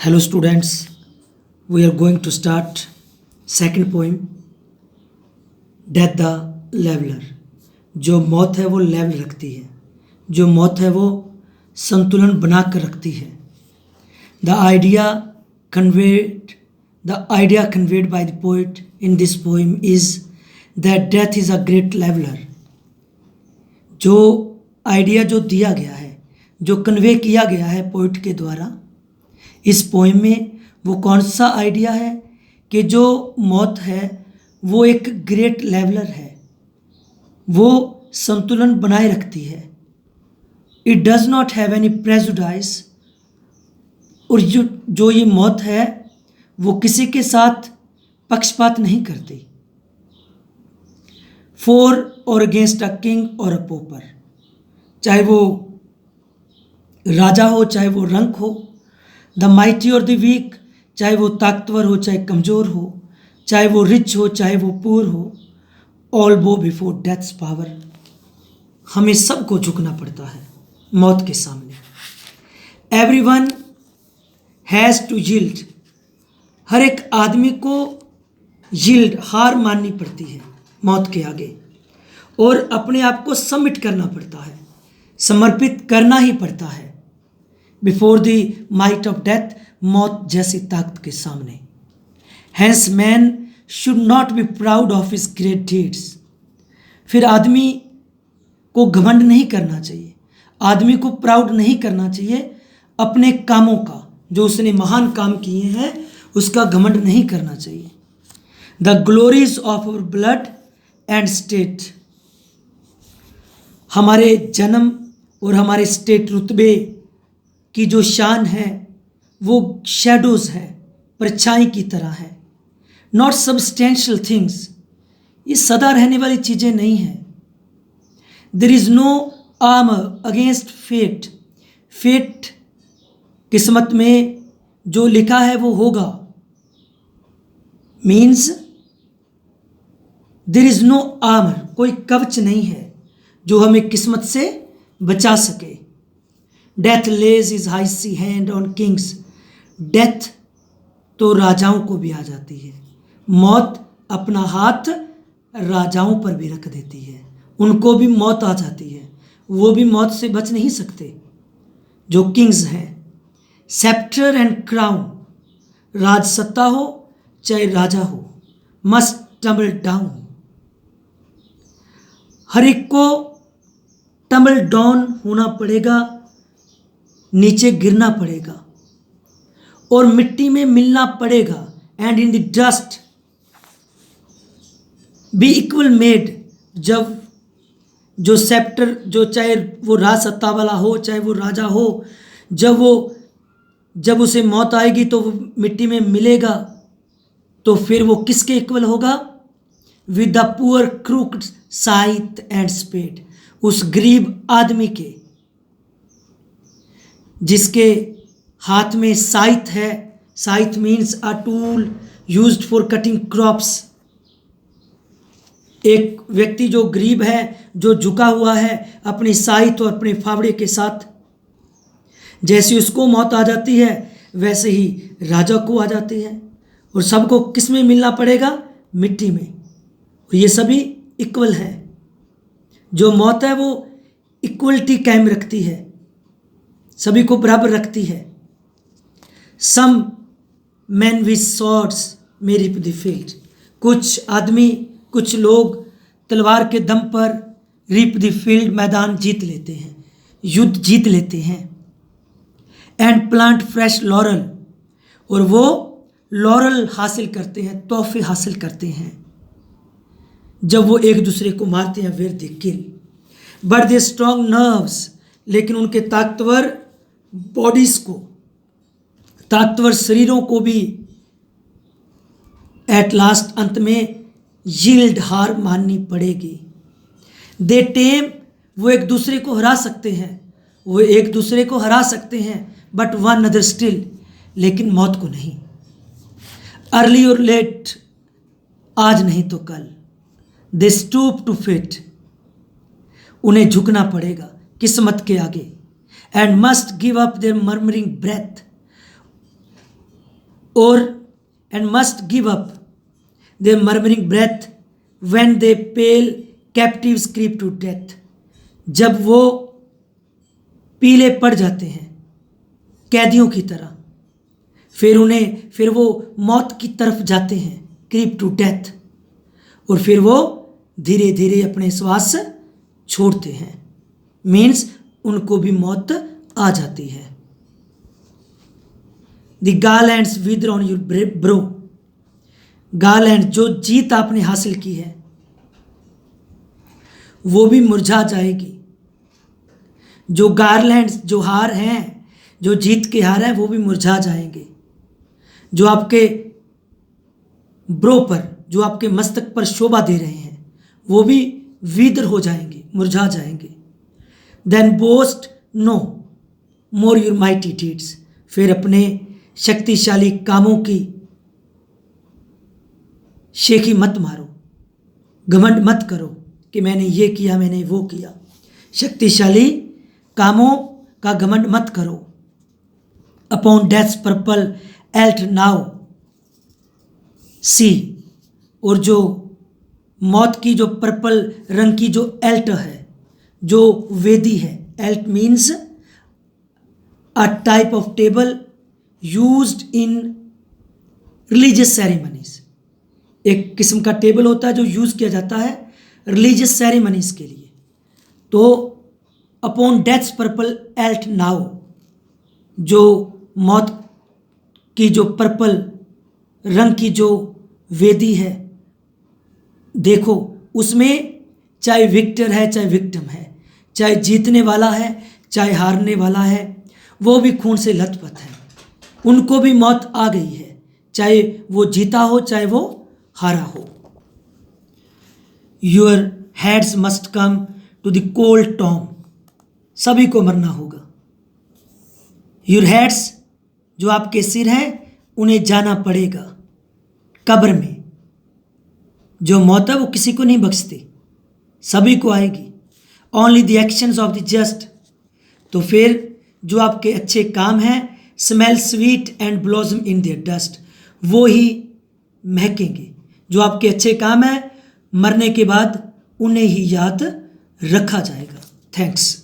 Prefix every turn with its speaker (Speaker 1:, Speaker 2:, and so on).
Speaker 1: Hello students, we are going to start second poem Death the Leveler। जो मौत है वो लेवल रखती है, जो मौत है वो संतुलन बना कर रखती है। The idea conveyed by the poet in this poem is that death is a great leveler। जो आइडिया जो दिया गया है, जो कन्वे किया गया है पोइट के द्वारा इस पोएम में, वो कौन सा आइडिया है कि जो मौत है वो एक ग्रेट लेवलर है, वो संतुलन बनाए रखती है। It does not have any prejudice, और जो ये मौत है वो किसी के साथ पक्षपात नहीं करती। फॉर और अगेंस्ट अ किंग और अ पोपर, चाहे वो राजा हो चाहे वो रंक हो, द माइटी और द वीक, चाहे वो ताकतवर हो चाहे कमज़ोर हो, चाहे वो रिच हो चाहे वो पुअर हो, ऑल बो बिफोर डेथ्स पावर। हमें सबको झुकना पड़ता है मौत के सामने। एवरीवन हैज़ टू यील्ड, हर एक आदमी को यील्ड हार माननी पड़ती है मौत के आगे, और अपने आप को सबमिट करना पड़ता है, समर्पित करना ही पड़ता है before the might of death, मौत जैसी ताकत के सामने। Hence man should not be proud of his great deeds, फिर आदमी को घमंड नहीं करना चाहिए, आदमी को प्राउड नहीं करना चाहिए अपने कामों का, जो उसने महान काम किए हैं उसका घमंड नहीं करना चाहिए। The glories of our blood and state, हमारे जन्म और हमारे स्टेट रुतबे की जो शान है वो शैडोज है, परछाई की तरह है। नॉट सब्सटेंशियल थिंग्स, ये सदा रहने वाली चीज़ें नहीं हैं। There is no armour against fate, fate किस्मत में जो लिखा है वो होगा, means there is no armour, कोई कवच नहीं है जो हमें किस्मत से बचा सके। Death lays his icy hand on kings, death तो राजाओं को भी आ जाती है, मौत अपना हाथ राजाओं पर भी रख देती है, उनको भी मौत आ जाती है, वो भी मौत से बच नहीं सकते जो किंग्स हैं। सेप्टर एंड क्राउन, राज सत्ता हो चाहे राजा हो, मस्ट टम्बल डाउन, हर एक को टम्बल डाउन होना पड़ेगा, नीचे गिरना पड़ेगा और मिट्टी में मिलना पड़ेगा। And in the dust be equal made, जब जो सेप्टर, जो चाहे वो राज सत्ता वाला हो चाहे वो राजा हो, जब उसे मौत आएगी तो वो मिट्टी में मिलेगा, तो फिर वो किसके इक्वल होगा? With the poor crooked scythe and spade, उस गरीब आदमी के जिसके हाथ में साइथ है। Scythe means a tool used for cutting crops. एक व्यक्ति जो गरीब है, जो झुका हुआ है अपनी साइथ और अपने फावड़े के साथ, जैसे उसको मौत आ जाती है वैसे ही राजा को आ जाती है, और सबको किस में मिलना पड़ेगा? मिट्टी में। और ये सभी इक्वल है, जो मौत है वो इक्वलिटी कायम रखती है, सभी को बराबर रखती है। Some men with swords may reap the field, कुछ आदमी, कुछ लोग तलवार के दम पर रीप द फील्ड, मैदान जीत लेते हैं, युद्ध जीत लेते हैं। एंड प्लांट फ्रेश लॉरल, और वो लॉरल हासिल करते हैं, तोहफे हासिल करते हैं जब वो एक दूसरे को मारते हैं, where they kill. But their strong nerves, लेकिन उनके ताकतवर बॉडीज को, ताकतवर शरीरों को भी एट लास्ट अंत में यील्ड हार माननी पड़ेगी। दे टेम, वो एक दूसरे को हरा सकते हैं, वो एक दूसरे को हरा सकते हैं, बट वन अदर स्टिल, लेकिन मौत को नहीं। अर्ली और लेट, आज नहीं तो कल। दे स्टूप टू फेट, उन्हें झुकना पड़ेगा किस्मत के आगे। And must give up their murmuring breath, or and must give up their murmuring breath when they pale captives creep to death. जब वो पीले पड़ जाते हैं कैदियों की तरह, फिर वो मौत की तरफ जाते हैं, क्रीप टू डेथ, और फिर वो धीरे धीरे अपने श्वास छोड़ते हैं, मीन्स उनको भी मौत आ जाती है. The garlands wither on your brow. Garland, जो जीत आपने हासिल की है वो भी मुरझा जाएगी. जो गार्लैंड्स, जो हार हैं, जो जीत के हार हैं, वो भी मुरझा जाएंगे. जो आपके ब्रो पर, जो आपके मस्तक पर शोभा दे रहे हैं, वो भी विदर हो जाएंगे, मुरझा जाएंगे. Then boast no more your mighty deeds. फिर अपने शक्तिशाली कामों की शेखी मत मारो, घमंड मत करो कि मैंने ये किया, मैंने वो किया. शक्तिशाली कामों का घमंड मत करो. Upon deaths purple Alt now see. और जो मौत की जो पर्पल रंग की जो एल्ट है, जो वेदी है, Alt means a type of table used in religious ceremonies. एक किस्म का टेबल होता है जो यूज़ किया जाता है रिलीजियस सेरेमनीज के लिए. तो upon deaths purple Alt now, जो मौत की जो पर्पल रंग की जो वेदी है, देखो उसमें चाहे विक्टर है, चाहे विक्टिम है, चाहे जीतने वाला है, चाहे हारने वाला है, वो भी खून से लथपथ है. उनको भी मौत आ गई है, चाहे वो जीता हो, चाहे वो हारा हो. Your heads must come to the cold tomb. सभी को मरना होगा. योर हेड्स, जो आपके सिर हैं, उन्हें जाना पड़ेगा कब्र में. जो मौत है वो किसी को नहीं बख्शती, सभी को आएगी. Only the actions of the just. तो फिर जो आपके अच्छे काम हैं, smell sweet and blossom in their dust, वो ही महकेंगे. जो आपके अच्छे काम हैं, मरने के बाद उन्हें ही याद रखा जाएगा. थैंक्स.